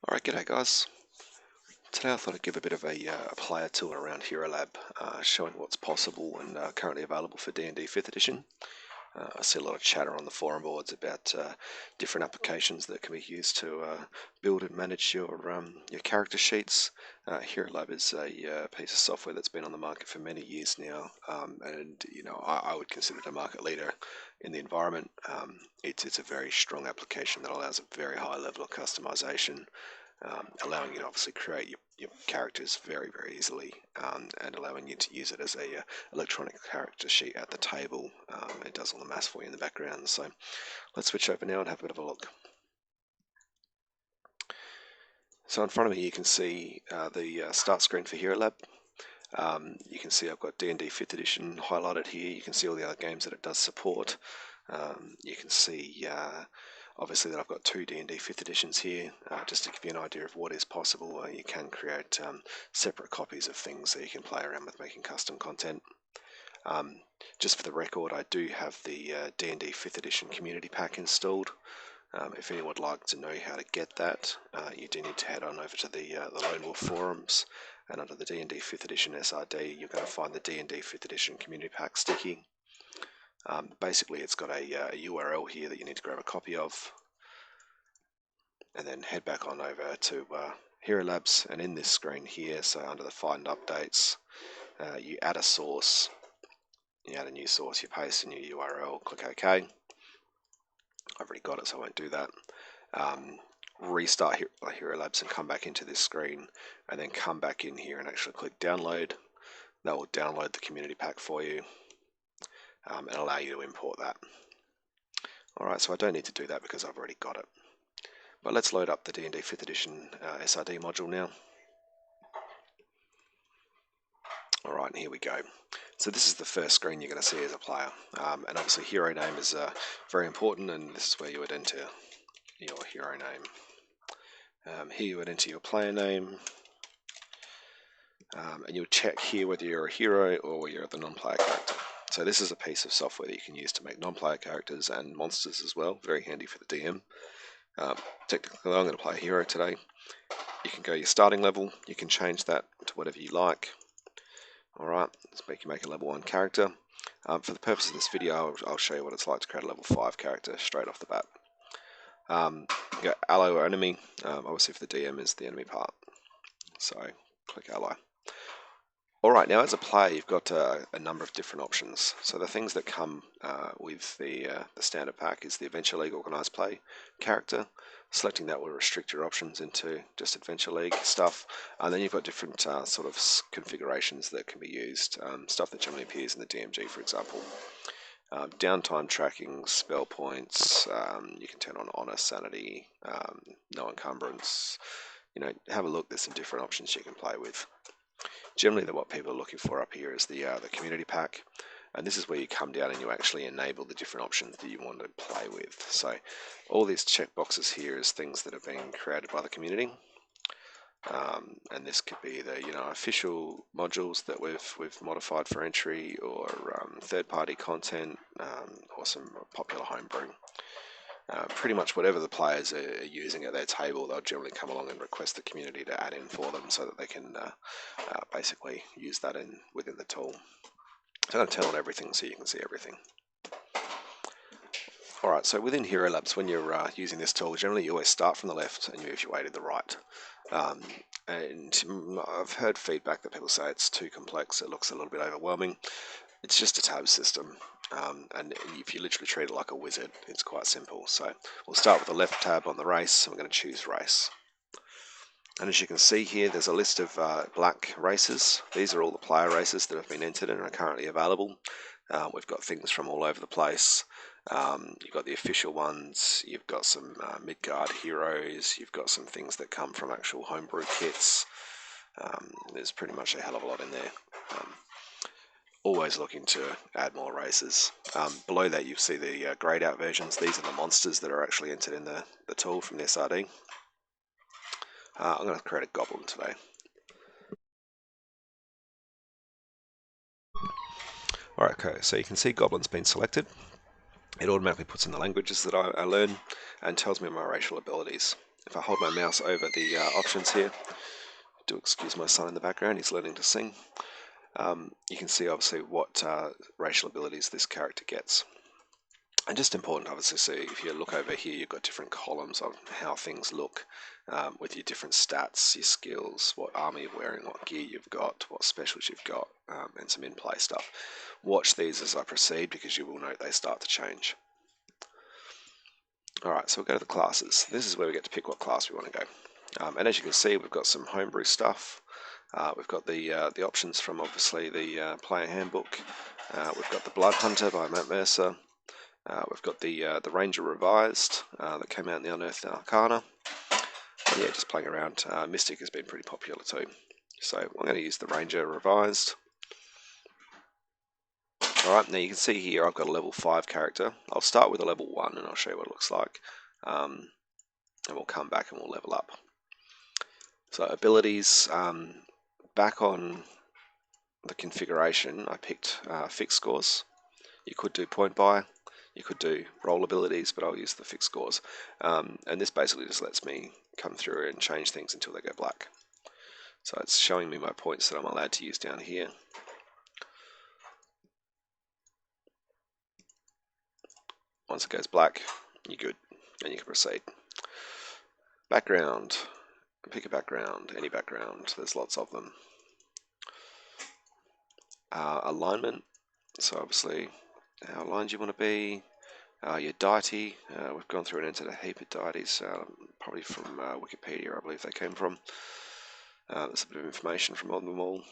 Alright, g'day guys. Today I thought I'd give a bit of a player tour around Hero Lab, showing what's possible and currently available for D&D 5th edition. I see a lot of chatter on the forum boards about different applications that can be used to build and manage your character sheets. Hero Lab is a piece of software that's been on the market for many years now, and I would consider it a market leader in the environment. It's a very strong application that allows a very high level of customization, allowing you to obviously create your characters very, very easily, and allowing you to use it as a electronic character sheet at the table. It does all the maths for you in the background. So let's switch over now and have a bit of a look. So in front of me you can see the start screen for Hero Lab. You can see I've got D&D 5th edition highlighted here. You can see all the other games that it does support. You can see obviously that I've got two D&D 5th editions here, just to give you an idea of what is possible. You can create separate copies of things that you can play around with, making custom content. Just for the record, I do have the D&D 5th edition community pack installed. If anyone would like to know how to get that, you do need to head on over to the Lone Wolf forums, and under the D&D 5th edition SRD you're going to find the D&D 5th edition community pack sticky. Basically it's got a URL here that you need to grab a copy of, and then head back on over to Hero Labs, and in this screen here, so under the find updates, you add a source, you add a new source, you paste a new URL, click OK. I've already got it, so I won't do that. Restart Hero Labs and come back into this screen, and then come back in here and actually click download. That will download the community pack for you, and allow you to import that. Alright, so I don't need to do that because I've already got it. But let's load up the D&D 5th edition SRD module now. Alright, and here we go. So this is the first screen you're going to see as a player. And obviously hero name is very important, and this is where you would enter your hero name. Here you would enter your player name, and you'll check here whether you're a hero or whether you're the non-player character. So this is a piece of software that you can use to make non-player characters and monsters as well. Very handy for the DM. Technically I'm going to play a hero today. You can go your starting level, you can change that to whatever you like. Alright, let's make a level 1 character. For the purpose of this video, I'll show you what it's like to create a level 5 character straight off the bat. You go ally or enemy. Obviously for the DM is the enemy part, so click ally. Alright, now as a player you've got a number of different options. So the things that come with the standard pack is the Adventure League Organised Play character. Selecting that will restrict your options into just Adventure League stuff, and then you've got different sort of configurations that can be used, stuff that generally appears in the DMG, for example. Downtime tracking, spell points, you can turn on Honor, Sanity, no encumbrance. Have a look, there's some different options you can play with. Generally what people are looking for up here is the community pack, and this is where you come down and you actually enable the different options that you want to play with. So all these checkboxes here is things that have been created by the community, and this could be the official modules that we've modified for entry, or third-party content, or some popular homebrew. Pretty much whatever the players are using at their table, they'll generally come along and request the community to add in for them, so that they can basically use that within the tool. So I'm going to turn on everything so you can see everything. Alright, so within Hero Labs, when you're using this tool, generally you always start from the left and you move your way to the right. And I've heard feedback that people say it's too complex, it looks a little bit overwhelming. It's just a tab system, and if you literally treat it like a wizard, it's quite simple. So we'll start with the left tab on the race, and we're going to choose race. And as you can see here, there's a list of black races. These are all the player races that have been entered and are currently available. We've got things from all over the place. You've got the official ones, you've got some Midgard heroes, you've got some things that come from actual homebrew kits. There's pretty much a hell of a lot in there. Always looking to add more races. Below that you see the greyed out versions. These are the monsters that are actually entered in the tool from the SRD. I'm going to create a goblin today. Alright, okay, so you can see goblin's been selected. It automatically puts in the languages that I learn and tells me my racial abilities. if I hold my mouse over the options here, do excuse my son in the background, he's learning to sing. You can see obviously what racial abilities this character gets. And just important, obviously, see if you look over here, you've got different columns of how things look with your different stats, your skills, what armor you're wearing, what gear you've got, what specials you've got, and some in-play stuff. Watch these as I proceed because you will note they start to change. Alright, so we'll go to the classes. This is where we get to pick what class we want to go. And as you can see, we've got some homebrew stuff. We've got the options from obviously the player handbook. We've got the Blood Hunter by Matt Mercer. We've got the Ranger Revised that came out in the Unearthed Arcana. Yeah, just playing around. Mystic has been pretty popular too. So I'm going to use the Ranger Revised. Alright, now you can see here I've got a level 5 character. I'll start with a level 1 and I'll show you what it looks like. And we'll come back and we'll level up. So abilities, back on the configuration I picked fixed scores. You could do point buy. You could do roll abilities, but I'll use the fixed scores. And this basically just lets me come through and change things until they go black. So it's showing me my points that I'm allowed to use down here. Once it goes black, you're good, and you can proceed. Background. Pick a background, any background. There's lots of them. Alignment. So obviously, how aligned you want to be. Your deity, we've gone through and entered a heap of deities, probably from Wikipedia, I believe they came from. There's a bit of information from them all.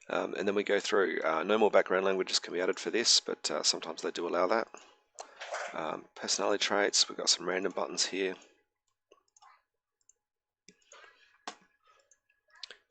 And then we go through, no more background languages can be added for this, but sometimes they do allow that. Personality traits, we've got some random buttons here.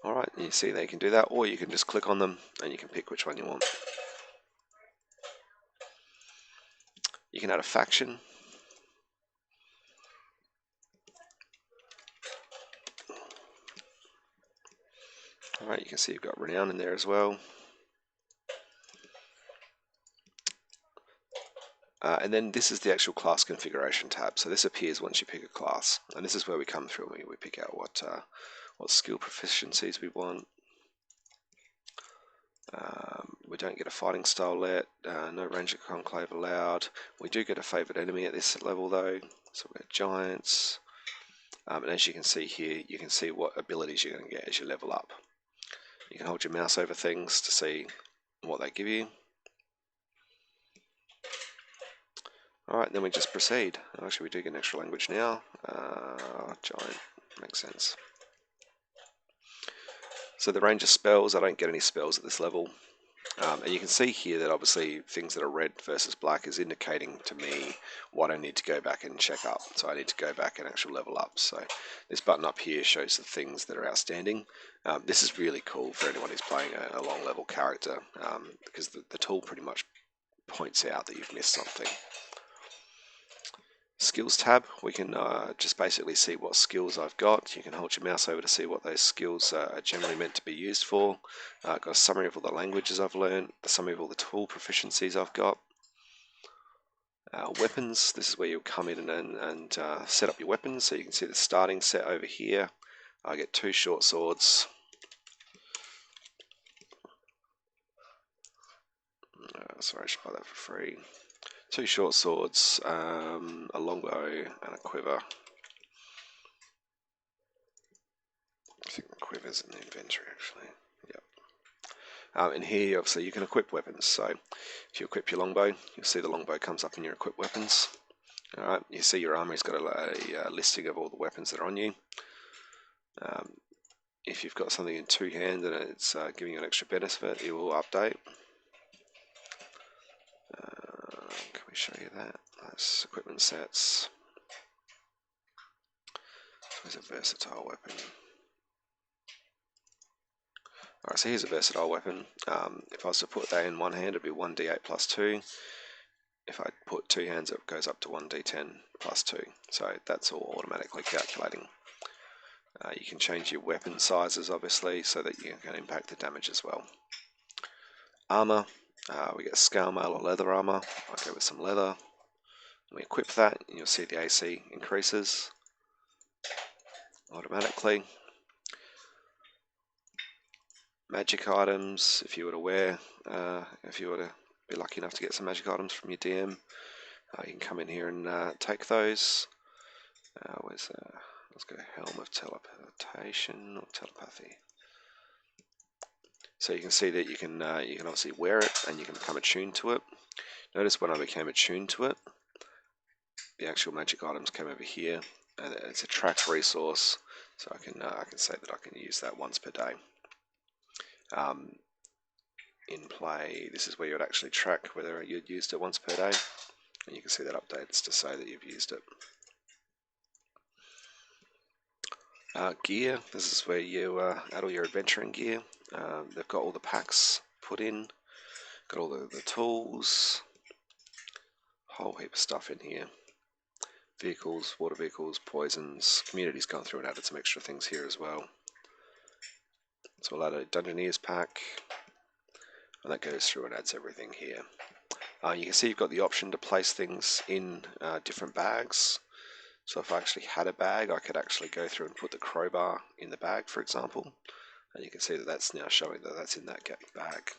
Alright, you see that you can do that, or you can just click on them and you can pick which one you want. You can add a faction. Alright, you can see you've got renown in there as well. And then this is the actual class configuration tab. So this appears once you pick a class, and this is where we come through and we pick out what skill proficiencies we want. We don't get a fighting style let, no Ranger Conclave allowed. We do get a favourite enemy at this level though, so we've got giants. And as you can see here, you can see what abilities you're going to get as you level up. You can hold your mouse over things to see what they give you. Alright, then we just proceed. Actually, we do get an extra language now. Giant, makes sense. So the range of spells, I don't get any spells at this level. And you can see here that obviously things that are red versus black is indicating to me what I need to go back and check up. So I need to go back and actually level up. So this button up here shows the things that are outstanding. This is really cool for anyone who's playing a long level character because the tool pretty much points out that you've missed something. Skills tab, we can just basically see what skills I've got. You can hold your mouse over to see what those skills are generally meant to be used for. Got a summary of all the languages I've learned, a summary of all the tool proficiencies I've got. Weapons, this is where you'll come in and set up your weapons. So you can see the starting set over here. I get 2 short swords. Sorry, I should buy that for free. 2 short swords, a longbow, and a quiver. I think the quiver's in the inventory actually. Yep. And here, obviously, you can equip weapons. So if you equip your longbow, you'll see the longbow comes up in your equip weapons. Alright, you see your armory's got a listing of all the weapons that are on you. If you've got something in 2 hands and it's giving you an extra benefit, it will update. Can we show you that? That's equipment sets. There's a versatile weapon. Alright, so here's a versatile weapon. If I was to put that in one hand, it'd be 1d8 plus 2. If I put 2 hands, it goes up to 1d10 plus 2. So that's all automatically calculating. You can change your weapon sizes, obviously, so that you can impact the damage as well. Armor, we get scale mail or leather armor. I'll go with some leather. We equip that, and you'll see the AC increases. automatically. Magic items, if you were to if you were to be lucky enough to get some magic items from your DM, you can come in here and take those. Let's go Helm of Teleportation or Telepathy. So you can see that you can obviously wear it and you can become attuned to it. Notice when I became attuned to it, the actual magic items came over here, and it's a tracked resource, so I can say that I can use that once per day. In play, this is where you would actually track whether you'd used it once per day, and you can see that updates to say that you've used it. Gear, this is where you add all your adventuring gear. They've got all the packs put in, got all the tools, whole heap of stuff in here. Vehicles, water vehicles, poisons. Community's gone through and added some extra things here as well. So we'll add a Dungeoneer's pack, and that goes through and adds everything here. You can see you've got the option to place things in different bags. So if I actually had a bag, I could actually go through and put the crowbar in the bag, for example. And you can see that that's now showing that that's in that bag.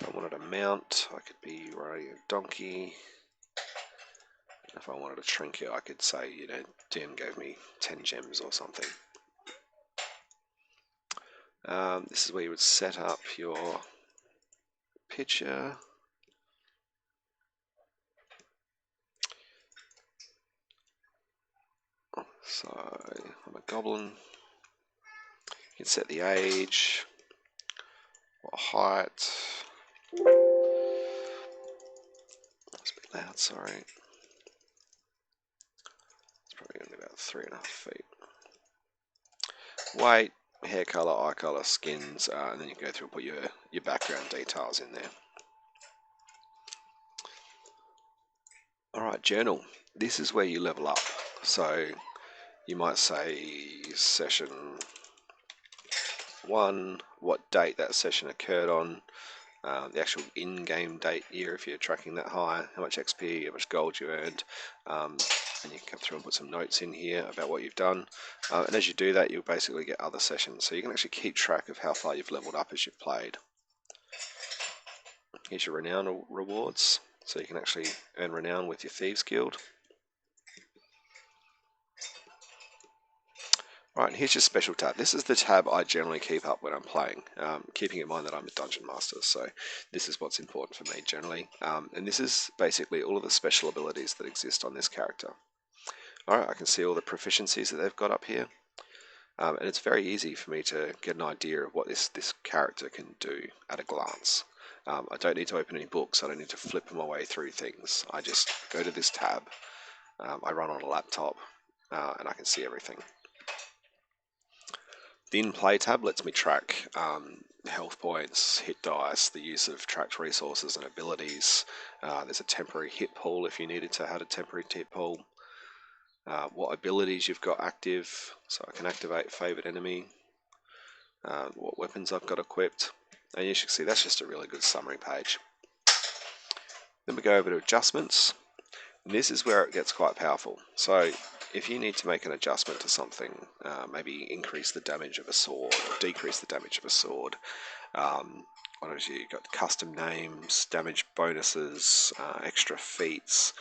If I wanted a mount, I could be riding a donkey. If I wanted a trinket, I could say, DM gave me 10 gems or something. This is where you would set up your picture. So I'm a goblin. You can set the age, what height. That's a bit loud, sorry. It's probably going to be about 3.5 feet. Weight, hair color, eye color, skins, and then you can go through and put your background details in there. Alright, journal. This is where you level up. So you might say session 1, what date that session occurred on, the actual in-game date year if you're tracking that high, how much XP, how much gold you earned, and you can come through and put some notes in here about what you've done. And as you do that, you'll basically get other sessions. So you can actually keep track of how far you've leveled up as you've played. Here's your renown rewards. So you can actually earn renown with your Thieves Guild. Right, here's your special tab. This is the tab I generally keep up when I'm playing, keeping in mind that I'm a dungeon master, so this is what's important for me generally. And this is basically all of the special abilities that exist on this character. Alright, I can see all the proficiencies that they've got up here, and it's very easy for me to get an idea of what this character can do at a glance. I don't need to open any books, I don't need to flip my way through things. I just go to this tab, I run on a laptop, and I can see everything. The in-play tab lets me track health points, hit dice, the use of tracked resources and abilities. There's a temporary hit pool if you needed to have a temporary hit pool. What abilities you've got active, so I can activate favoured enemy. What weapons I've got equipped. And you should see that's just a really good summary page. Then we go over to adjustments. And this is where it gets quite powerful. So if you need to make an adjustment to something, maybe increase the damage of a sword or decrease the damage of a sword, what else you've got? Custom names, damage bonuses, extra feats,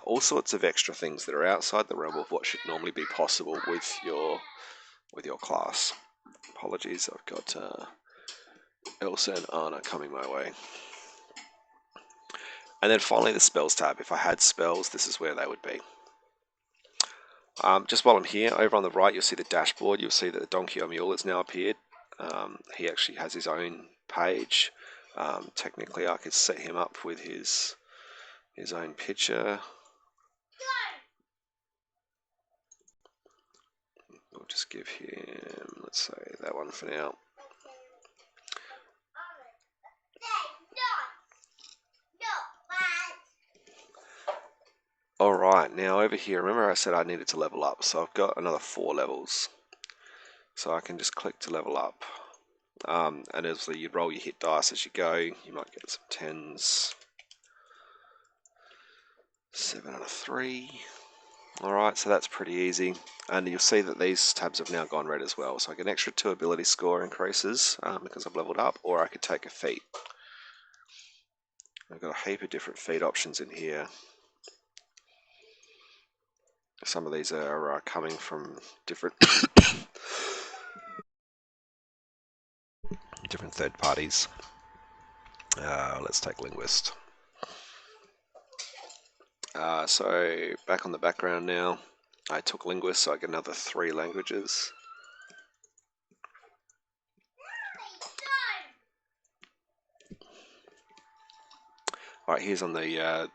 all sorts of extra things that are outside the realm of what should normally be possible with your class. Apologies, I've got Elsa and Anna coming my way. And then finally the spells tab. If I had spells, this is where they would be. Just while I'm here, over on the right you'll see the dashboard. You'll see that the donkey or mule has now appeared. He actually has his own page. Technically I could set him up with his own picture. We'll just give him, let's say, that one for now. Alright, now over here, remember I said I needed to level up, so I've got another 4 levels. So I can just click to level up. And obviously you roll your hit dice as you go, you might get some 10s. 7 and a 3. Alright, so that's pretty easy. And you'll see that these tabs have now gone red as well. So I get an extra 2 ability score increases because I've leveled up, or I could take a feat. I've got a heap of different feat options in here. Some of these are coming from different different third parties. Let's take linguist. So back on the background now. I took linguist, so I get another 3 languages. Alright, here's on the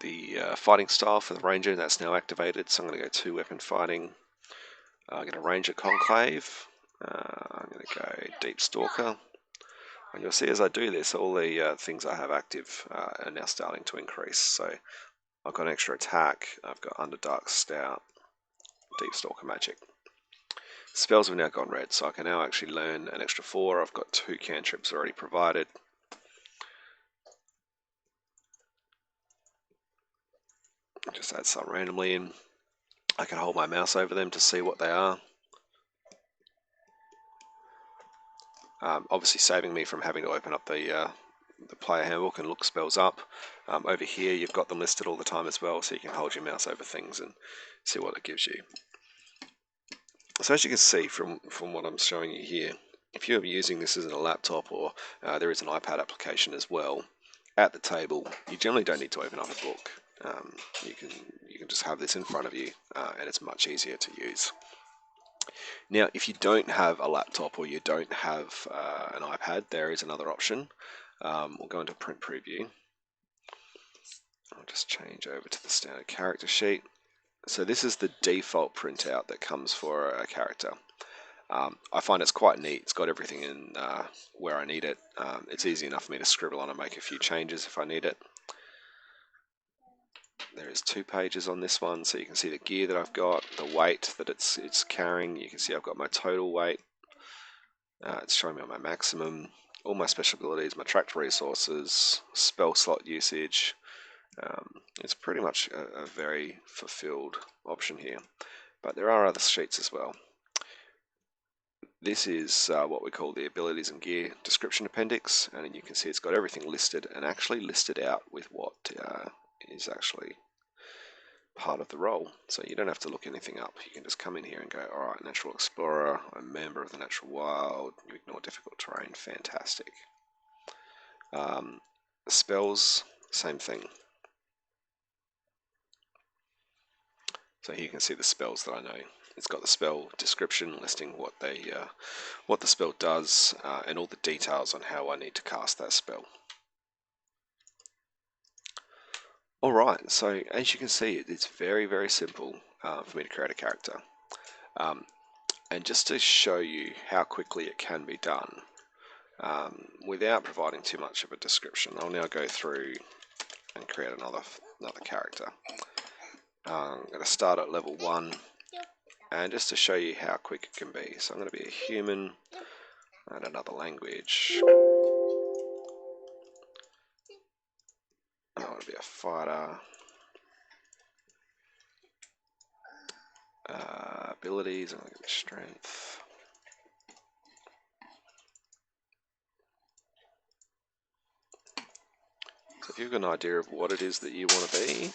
fighting style for the ranger. That's now activated, so I'm going to go 2 weapon fighting. I'm going to ranger conclave. I'm going to go deep stalker. And you'll see as I do this, all the things I have active are now starting to increase. So I've got an extra attack. I've got underdark stout, deep stalker magic. Spells have now gone red, so I can now actually learn an extra 4. I've got 2 cantrips already provided. Just add some randomly in. I can hold my mouse over them to see what they are. Obviously saving me from having to open up the player handbook and look spells up. Over here you've got them listed all the time as well, so you can hold your mouse over things and see what it gives you. So as you can see from what I'm showing you here, if you're using this as a laptop, or there is an iPad application as well, at the table you generally don't need to open up a book. You can just have this in front of you, and it's much easier to use. Now, if you don't have a laptop or you don't have an iPad, there is another option. We'll go into print preview. I'll just change over to the standard character sheet. So this is the default printout that comes for a character. I find it's quite neat. It's got everything in where I need it. It's easy enough for me to scribble on and make a few changes if I need it. There is 2 pages on this one, so you can see the gear that I've got, the weight that it's carrying. You can see I've got my total weight. It's showing me on my maximum, all my special abilities, my tracked resources, spell slot usage. It's pretty much a very fulfilled option here, but there are other sheets as well. This is what we call the abilities and gear description appendix, and you can see it's got everything listed and actually listed out with what is actually part of the role. So you don't have to look anything up. You can just come in here and go, alright, Natural Explorer, I'm a member of the Natural Wild, you ignore difficult terrain, fantastic. Spells, same thing. So here you can see the spells that I know. It's got the spell description listing what the spell does, and all the details on how I need to cast that spell. Alright, so as you can see, it's very, very simple for me to create a character. And just to show you how quickly it can be done, without providing too much of a description, I'll now go through and create another character. I'm going to start at level 1, and just to show you how quick it can be. So I'm going to be a human and another language. I want to be a fighter. Abilities, I'm going to give it strength. So if you've got an idea of what it is that you want to be,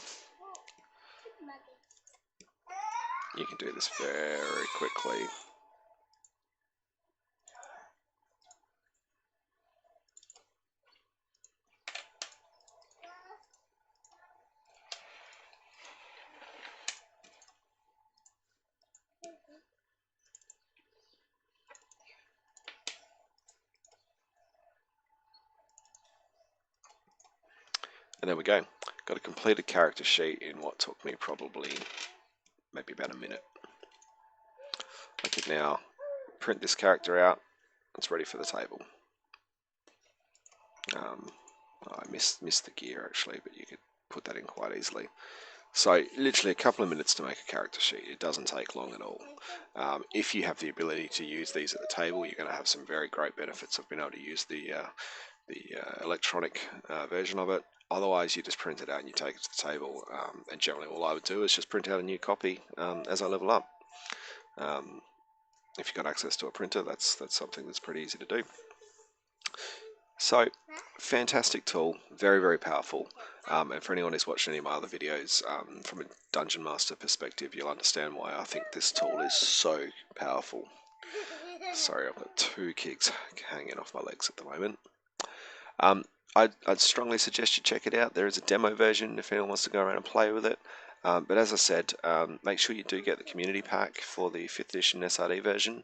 you can do this very quickly. And there we go. Got a completed character sheet in what took me probably maybe about a minute. I could now print this character out. It's ready for the table. I missed the gear actually, but you could put that in quite easily. So literally a couple of minutes to make a character sheet. It doesn't take long at all. If you have the ability to use these at the table, you're going to have some very great benefits of being able to use the electronic version of it. Otherwise, you just print it out and you take it to the table. And generally, all I would do is just print out a new copy as I level up. If you've got access to a printer, that's something that's pretty easy to do. So, fantastic tool, very, very powerful. And for anyone who's watched any of my other videos, from a Dungeon Master perspective, you'll understand why I think this tool is so powerful. Sorry, I've got 2 kicks hanging off my legs at the moment. I'd strongly suggest you check it out. There is a demo version if anyone wants to go around and play with it. But as I said, make sure you do get the community pack for the 5th edition SRD version,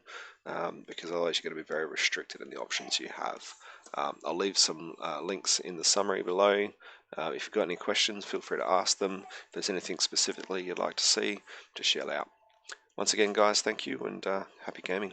because otherwise you're going to be very restricted in the options you have. I'll leave some links in the summary below. If you've got any questions, feel free to ask them. If there's anything specifically you'd like to see, just yell out. Once again, guys, thank you and happy gaming.